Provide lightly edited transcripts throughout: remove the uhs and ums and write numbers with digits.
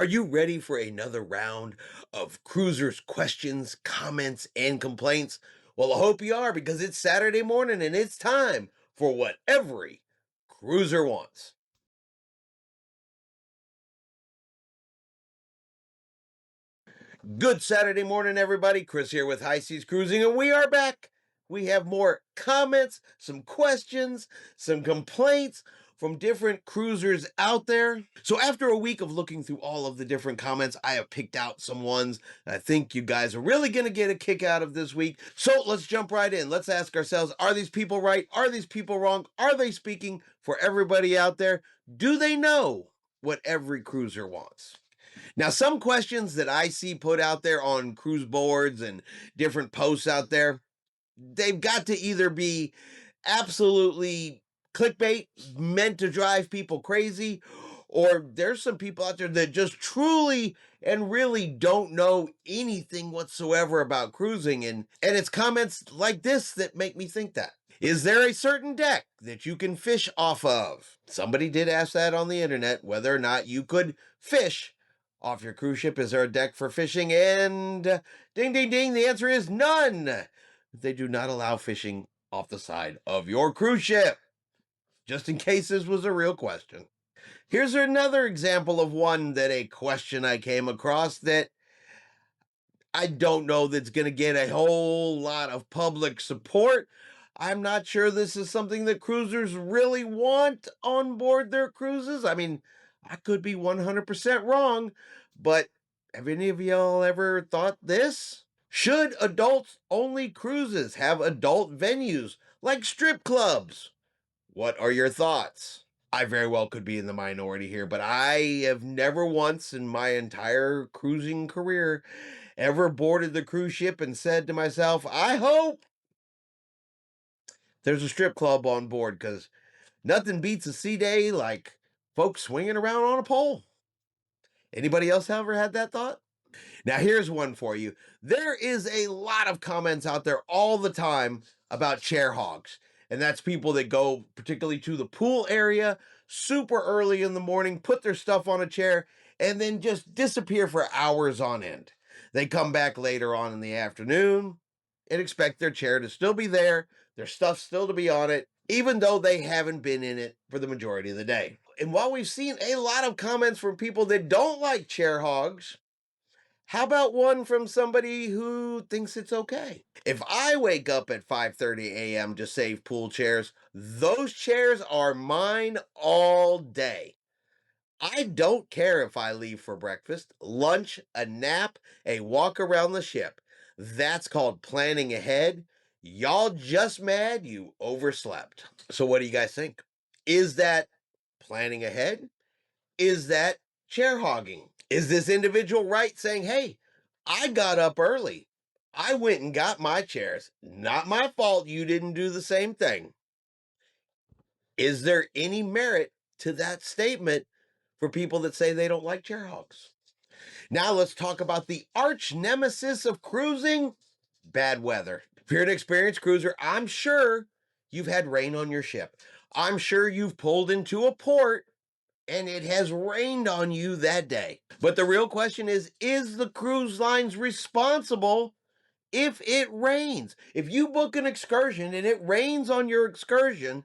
Are you ready for another round of cruisers' questions, comments, and complaints? Well, I hope you are because it's Saturday morning and it's time for what every cruiser wants. Good Saturday morning, everybody. Chris here with High Seas Cruising, and we are back. We have more comments, some questions, some complaints from different cruisers out there. So, after a week of looking through all of the different comments, I have picked out some ones I think you guys are really going to get a kick out of this week. So, let's jump right in. Let's ask ourselves, are these people right? Are these people wrong? Are they speaking for everybody out there? Do they know what every cruiser wants? Now, some questions that I see put out there on cruise boards and different posts out there, they've got to either be absolutely clickbait, meant to drive people crazy, or there's some people out there that just truly and really don't know anything whatsoever about cruising. And it's comments like this that make me think that. Is there a certain deck that you can fish off of? Somebody did ask that on the internet, whether or not you could fish off your cruise ship. Is there a deck for fishing? And ding, ding, ding, the answer is none. They do not allow fishing off the side of your cruise ship, just in case this was a real question. Here's another example of one that a question I came across that I don't know that's going to get a whole lot of public support. I'm not sure this is something that cruisers really want on board their cruises. I mean, I could be 100% wrong, but have any of y'all ever thought this? Should adults only cruises have adult venues like strip clubs? What are your thoughts? I very well could be in the minority here, but I have never once in my entire cruising career ever boarded the cruise ship and said to myself, I hope there's a strip club on board because nothing beats a sea day like folks swinging around on a pole. Anybody else ever had that thought? Now, here's one for you. There is a lot of comments out there all the time about chair hogs. And that's people that go particularly to the pool area super early in the morning, put their stuff on a chair, and then just disappear for hours on end. They come back later on in the afternoon and expect their chair to still be there, their stuff still to be on it, even though they haven't been in it for the majority of the day. And while we've seen a lot of comments from people that don't like chair hogs, how about one from somebody who thinks it's okay? If I wake up at 5:30 a.m. to save pool chairs, those chairs are mine all day. I don't care if I leave for breakfast, lunch, a nap, a walk around the ship. That's called planning ahead. Y'all just mad you overslept. So what do you guys think? Is that planning ahead? Is that chair hogging? Is this individual right saying, hey, I got up early. I went and got my chairs. Not my fault you didn't do the same thing. Is there any merit to that statement for people that say they don't like chair hogs? Now let's talk about the arch nemesis of cruising, bad weather. If you're an experienced cruiser, I'm sure you've had rain on your ship. I'm sure you've pulled into a port and it has rained on you that day. But the real question is the cruise lines responsible if it rains? If you book an excursion and it rains on your excursion,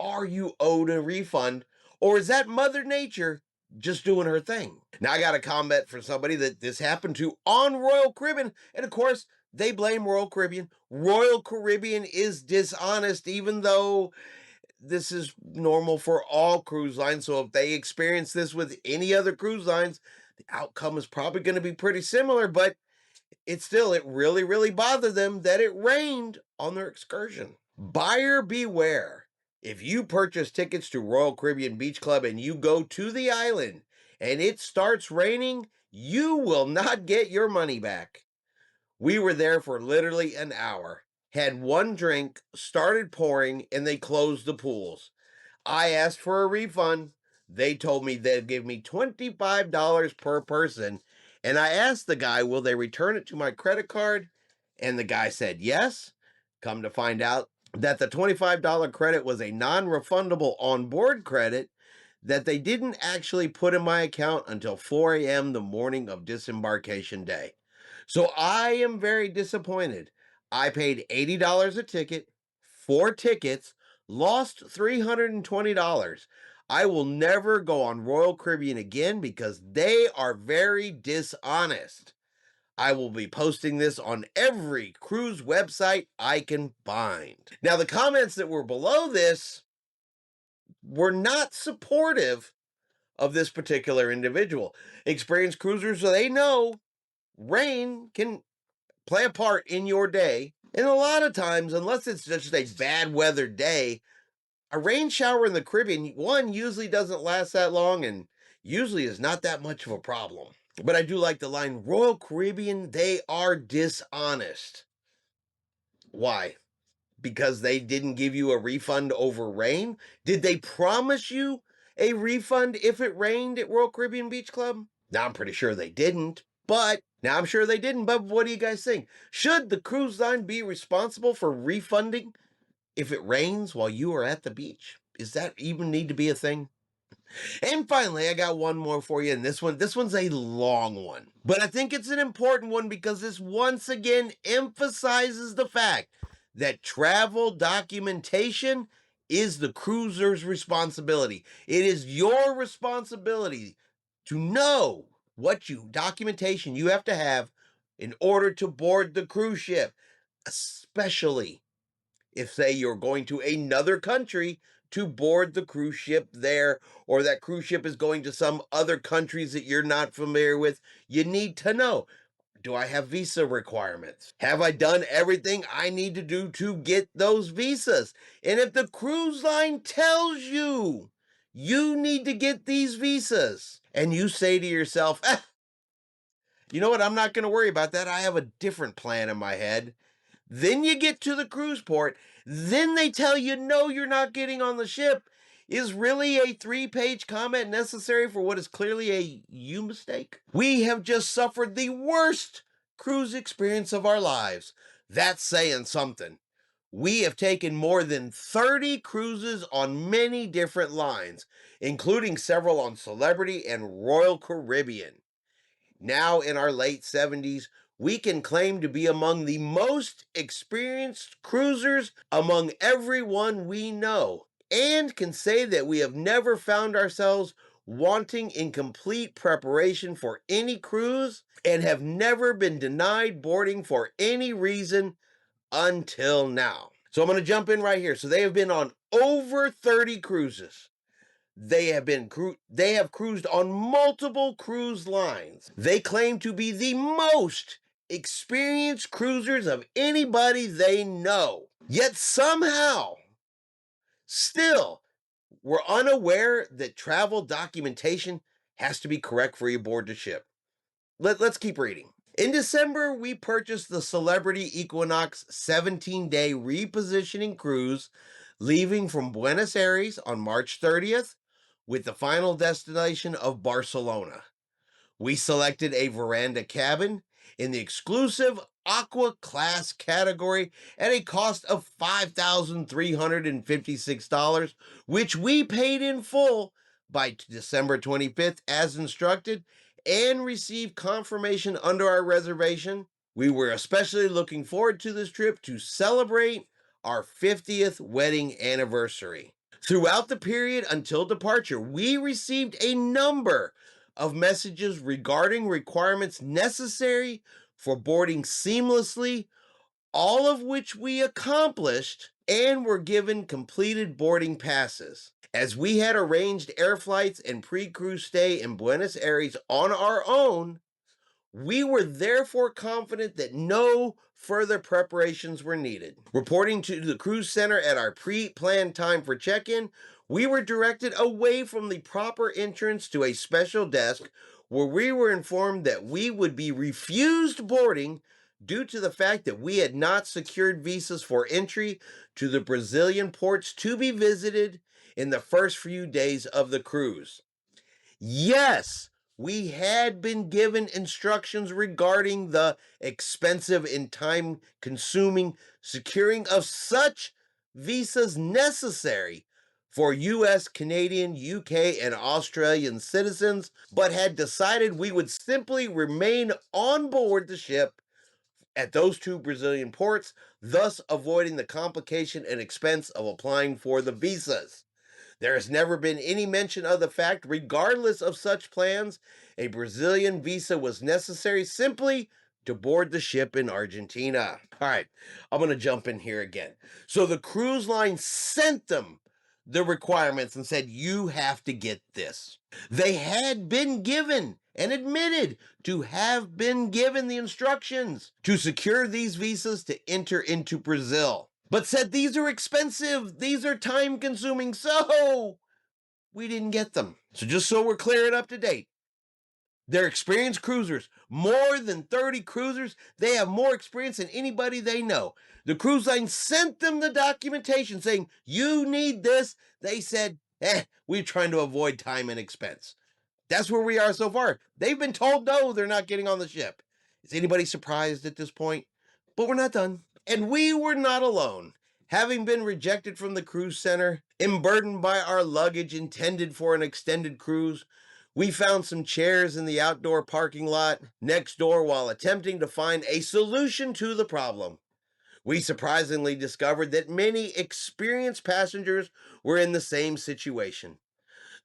are you owed a refund? Or is that Mother Nature just doing her thing? Now, I got a comment from somebody that this happened to on Royal Caribbean. And of course, they blame Royal Caribbean. Royal Caribbean is dishonest, even though this is normal for all cruise lines. So if they experience this with any other cruise lines, the outcome is probably going to be pretty similar, but it really, really bothered them that it rained on their excursion. Buyer beware. If you purchase tickets to Royal Caribbean Beach Club and you go to the island and it starts raining, you will not get your money back. We were there for literally an hour, had one drink, started pouring, and they closed the pools. I asked for a refund. They told me they'd give me $25 per person. And I asked the guy, will they return it to my credit card? And the guy said yes. Come to find out that the $25 credit was a non refundable on board credit that they didn't actually put in my account until 4 a.m. the morning of disembarkation day. So I am very disappointed. I paid $80 a ticket, 4 tickets, lost $320. I will never go on Royal Caribbean again because they are very dishonest. I will be posting this on every cruise website I can find. Now, the comments that were below this were not supportive of this particular individual. Experienced cruisers, so they know rain can play a part in your day. And a lot of times, unless it's just a bad weather day, a rain shower in the Caribbean, one, usually doesn't last that long and usually is not that much of a problem. But I do like the line, Royal Caribbean, they are dishonest. Why? Because they didn't give you a refund over rain? Did they promise you a refund if it rained at Royal Caribbean Beach Club? Now, I'm pretty sure they didn't, but what do you guys think? Should the cruise line be responsible for refunding if it rains while you are at the beach? Is that even need to be a thing? And finally, I got one more for you, and this one's a long one. But I think it's an important one because this once again emphasizes the fact that travel documentation is the cruiser's responsibility. It is your responsibility to know what documentation you have to have in order to board the cruise ship, especially if, say, you're going to another country to board the cruise ship there, or that cruise ship is going to some other countries that you're not familiar with, you need to know, do I have visa requirements? Have I done everything I need to do to get those visas? And if the cruise line tells you you need to get these visas, and you say to yourself, you know what, I'm not going to worry about that, I have a different plan in my head. Then you get to the cruise port. Then they tell you, no, you're not getting on the ship. Is really a 3-page comment necessary for what is clearly a you mistake? We have just suffered the worst cruise experience of our lives. That's saying something. We have taken more than 30 cruises on many different lines, including several on Celebrity and Royal Caribbean. Now in our late 70s, we can claim to be among the most experienced cruisers among everyone we know, and can say that we have never found ourselves wanting incomplete preparation for any cruise and have never been denied boarding for any reason until now. So I'm going to jump in right here. So they have been on over 30 cruises. They have cruised on multiple cruise lines. They claim to be the most experienced cruisers of anybody they know. Yet somehow, still, we're unaware that travel documentation has to be correct for you board the ship. Let's keep reading. In December, we purchased the Celebrity Equinox 17-day repositioning cruise, leaving from Buenos Aires on March 30th, with the final destination of Barcelona. We selected a veranda cabin in the exclusive Aqua Class category at a cost of $5,356, which we paid in full by December 25th as instructed, and received confirmation under our reservation. We were especially looking forward to this trip to celebrate our 50th wedding anniversary. Throughout the period until departure, we received a number of messages regarding requirements necessary for boarding seamlessly, all of which we accomplished and were given completed boarding passes. As we had arranged air flights and pre-cruise stay in Buenos Aires on our own, we were therefore confident that no further preparations were needed. Reporting to the cruise center at our pre-planned time for check-in, we were directed away from the proper entrance to a special desk where we were informed that we would be refused boarding due to the fact that we had not secured visas for entry to the Brazilian ports to be visited in the first few days of the cruise. Yes, we had been given instructions regarding the expensive and time-consuming securing of such visas necessary for US, Canadian, UK, and Australian citizens, but had decided we would simply remain on board the ship at those two Brazilian ports, thus avoiding the complication and expense of applying for the visas. There has never been any mention of the fact, regardless of such plans, a Brazilian visa was necessary simply to board the ship in Argentina. All right, I'm going to jump in here again. So the cruise line sent them the requirements and said, you have to get this. They had been given and admitted to have been given the instructions to secure these visas to enter into Brazil, but said these are expensive, these are time consuming, so we didn't get them. So just so we're clear and up to date, they're experienced cruisers, more than 30 cruisers. They have more experience than anybody they know. The cruise line sent them the documentation saying, you need this. They said, we're trying to avoid time and expense. That's where we are so far. They've been told no, they're not getting on the ship. Is anybody surprised at this point? But we're not done. And we were not alone. Having been rejected from the cruise center, emburdened by our luggage intended for an extended cruise, we found some chairs in the outdoor parking lot next door while attempting to find a solution to the problem. We surprisingly discovered that many experienced passengers were in the same situation.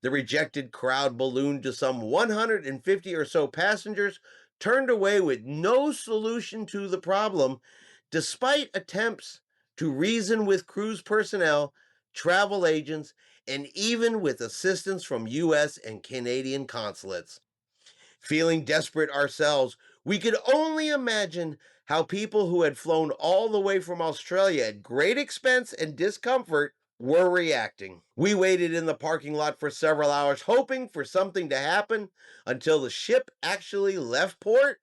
The rejected crowd ballooned to some 150 or so passengers, turned away with no solution to the problem, despite attempts to reason with cruise personnel, travel agents, and even with assistance from US and Canadian consulates. Feeling desperate ourselves, we could only imagine how people who had flown all the way from Australia at great expense and discomfort were reacting. We waited in the parking lot for several hours, hoping for something to happen until the ship actually left port,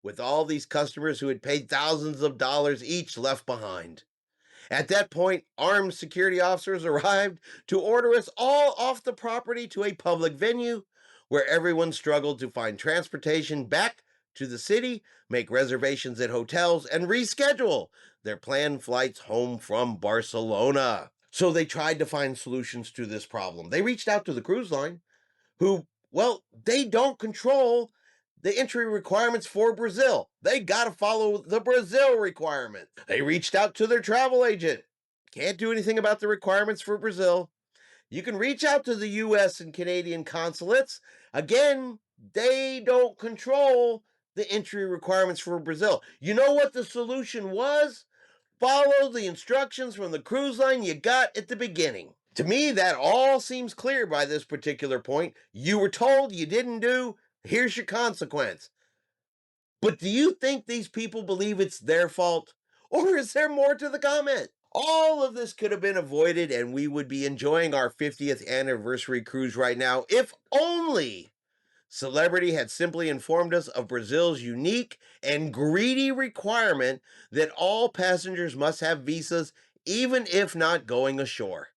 with all these customers who had paid thousands of dollars each left behind. At that point, armed security officers arrived to order us all off the property to a public venue where everyone struggled to find transportation back to the city, make reservations at hotels, and reschedule their planned flights home from Barcelona. So they tried to find solutions to this problem. They reached out to the cruise line, who, well, they don't control the entry requirements for Brazil. They got to follow the Brazil requirement. They reached out to their travel agent. Can't do anything about the requirements for Brazil. You can reach out to the US and Canadian consulates. Again, they don't control the entry requirements for Brazil. You know what the solution was? Follow the instructions from the cruise line you got at the beginning. To me, that all seems clear by this particular point. You were told, you didn't do, here's your consequence. But do you think these people believe it's their fault? Or is there more to the comment? All of this could have been avoided and we would be enjoying our 50th anniversary cruise right now, if only Celebrity had simply informed us of Brazil's unique and greedy requirement that all passengers must have visas, even if not going ashore.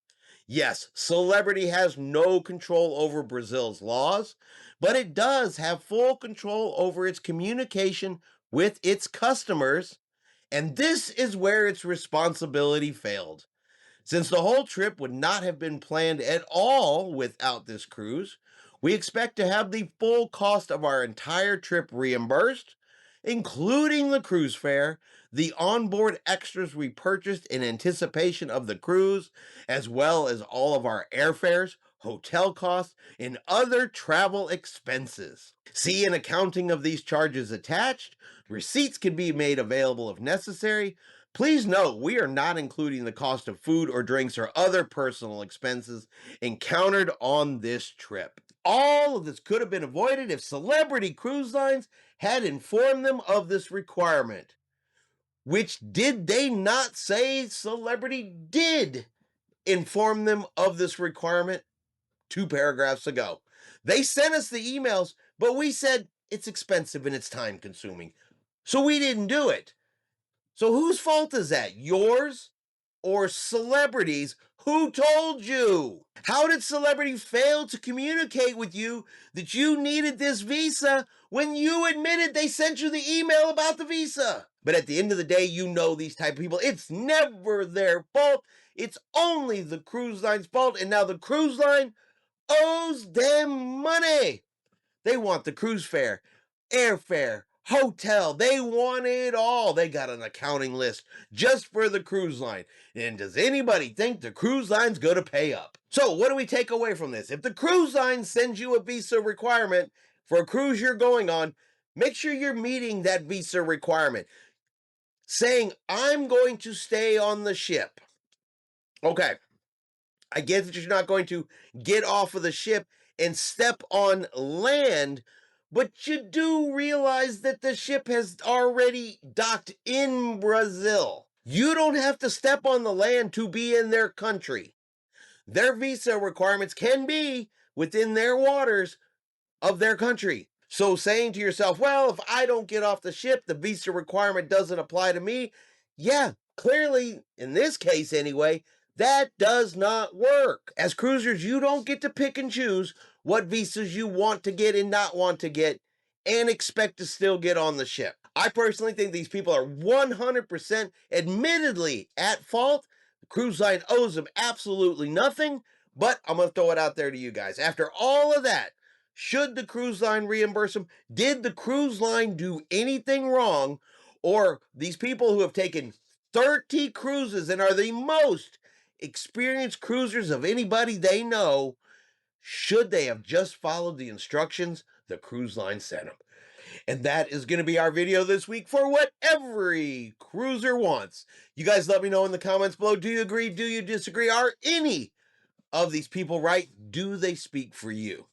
Yes, Celebrity has no control over Brazil's laws, but it does have full control over its communication with its customers, and this is where its responsibility failed. Since the whole trip would not have been planned at all without this cruise, we expect to have the full cost of our entire trip reimbursed, including the cruise fare, the onboard extras we purchased in anticipation of the cruise, as well as all of our airfares, hotel costs, and other travel expenses. See an accounting of these charges attached. Receipts can be made available if necessary. Please note, we are not including the cost of food or drinks or other personal expenses encountered on this trip. All of this could have been avoided if Celebrity Cruise Lines had informed them of this requirement. Which did they not say Celebrity did inform them of this requirement 2 paragraphs ago? They sent us the emails, but we said it's expensive and it's time consuming. So we didn't do it. So whose fault is that? Yours or Celebrity's? Who told you? How did Celebrity fail to communicate with you that you needed this visa when you admitted they sent you the email about the visa? But at the end of the day, you know these type of people. It's never their fault. It's only the cruise line's fault. And now the cruise line owes them money. They want the cruise fare, airfare, hotel. They want it all. They got an accounting list just for the cruise line. And does anybody think the cruise line's going to pay up? So, what do we take away from this? If the cruise line sends you a visa requirement for a cruise you're going on, make sure you're meeting that visa requirement. Saying, I'm going to stay on the ship. Okay, I get that you're not going to get off of the ship and step on land, but you do realize that the ship has already docked in Brazil. You don't have to step on the land to be in their country. Their visa requirements can be within their waters of their country. So saying to yourself, well, if I don't get off the ship, the visa requirement doesn't apply to me. Yeah, clearly, in this case anyway, that does not work. As cruisers, you don't get to pick and choose what visas you want to get and not want to get and expect to still get on the ship. I personally think these people are 100% admittedly at fault. The cruise line owes them absolutely nothing, but I'm going to throw it out there to you guys. After all of that, should the cruise line reimburse them? Did the cruise line do anything wrong? Or these people who have taken 30 cruises and are the most experienced cruisers of anybody they know, should they have just followed the instructions the cruise line sent them? And that is going to be our video this week for what every cruiser wants. You guys let me know in the comments below. Do you agree? Do you disagree? Are any of these people right? Do they speak for you?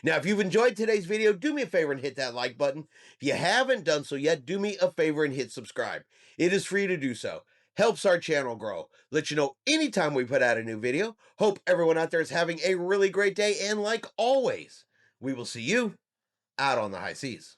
Now, if you've enjoyed today's video, do me a favor and hit that like button. If you haven't done so yet, do me a favor and hit subscribe. It is free to do so. Helps our channel grow. Let you know anytime we put out a new video. Hope everyone out there is having a really great day. And like always, we will see you out on the high seas.